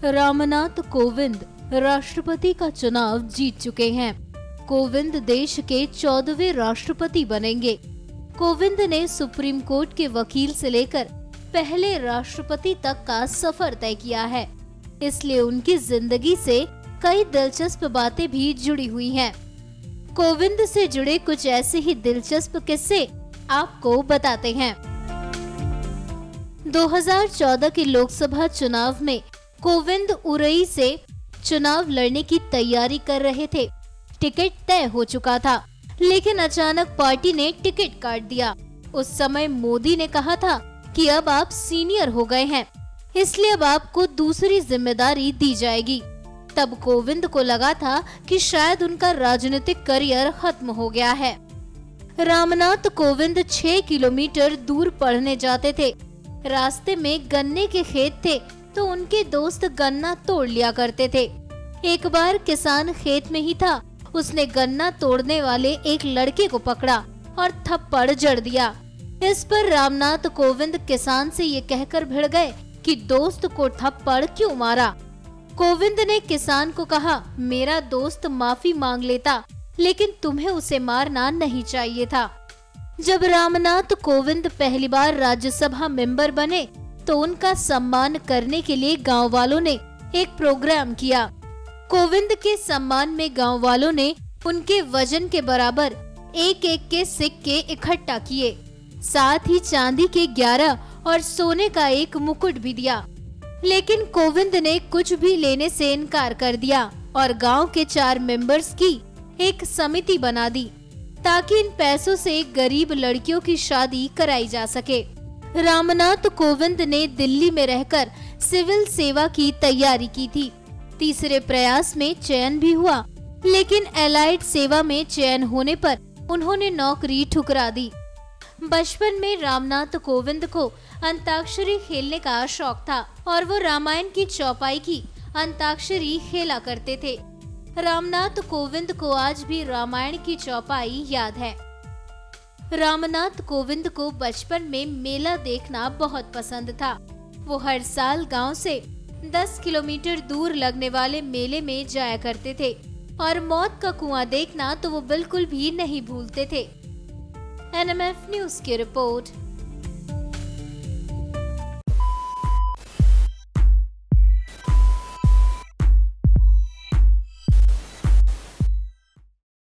रामनाथ कोविंद राष्ट्रपति का चुनाव जीत चुके हैं। कोविंद देश के 14वें राष्ट्रपति बनेंगे। कोविंद ने सुप्रीम कोर्ट के वकील से लेकर पहले राष्ट्रपति तक का सफर तय किया है, इसलिए उनकी जिंदगी से कई दिलचस्प बातें भी जुड़ी हुई हैं। कोविंद से जुड़े कुछ ऐसे ही दिलचस्प किस्से आपको बताते हैं। 2014 के लोकसभा चुनाव में कोविंद उरई से चुनाव लड़ने की तैयारी कर रहे थे। टिकट तय हो चुका था, लेकिन अचानक पार्टी ने टिकट काट दिया। उस समय मोदी ने कहा था कि अब आप सीनियर हो गए हैं, इसलिए अब आपको दूसरी जिम्मेदारी दी जाएगी। तब कोविंद को लगा था कि शायद उनका राजनीतिक करियर खत्म हो गया है। रामनाथ कोविंद 6 किलोमीटर दूर पढ़ने जाते थे। रास्ते में गन्ने के खेत थे, तो उनके दोस्त गन्ना तोड़ लिया करते थे। एक बार किसान खेत में ही था, उसने गन्ना तोड़ने वाले एक लड़के को पकड़ा और थप्पड़ जड़ दिया। इस पर रामनाथ कोविंद किसान से ये कहकर भिड़ गए कि दोस्त को थप्पड़ क्यों मारा। कोविंद ने किसान को कहा, मेरा दोस्त माफी मांग लेता, लेकिन तुम्हें उसे मारना नहीं चाहिए था। जब रामनाथ कोविंद पहली बार राज्यसभा मेंबर बने, तो उनका सम्मान करने के लिए गांव वालों ने एक प्रोग्राम किया। कोविंद के सम्मान में गांव वालों ने उनके वजन के बराबर एक एक के सिक्के इकट्ठा किए, साथ ही चांदी के 11 और सोने का एक मुकुट भी दिया। लेकिन कोविंद ने कुछ भी लेने से इनकार कर दिया और गांव के 4 मेंबर्स की एक समिति बना दी, ताकि इन पैसों से गरीब लड़कियों की शादी कराई जा सके। रामनाथ कोविंद ने दिल्ली में रहकर सिविल सेवा की तैयारी की थी। तीसरे प्रयास में चयन भी हुआ, लेकिन एलाइड सेवा में चयन होने पर उन्होंने नौकरी ठुकरा दी। बचपन में रामनाथ कोविंद को अंताक्षरी खेलने का शौक था और वो रामायण की चौपाई की अंताक्षरी खेला करते थे। रामनाथ कोविंद को आज भी रामायण की चौपाई याद है। रामनाथ कोविंद को बचपन में मेला देखना बहुत पसंद था। वो हर साल गांव से 10 किलोमीटर दूर लगने वाले मेले में जाया करते थे और मौत का कुआं देखना तो वो बिल्कुल भी नहीं भूलते थे। NMF न्यूज की रिपोर्ट।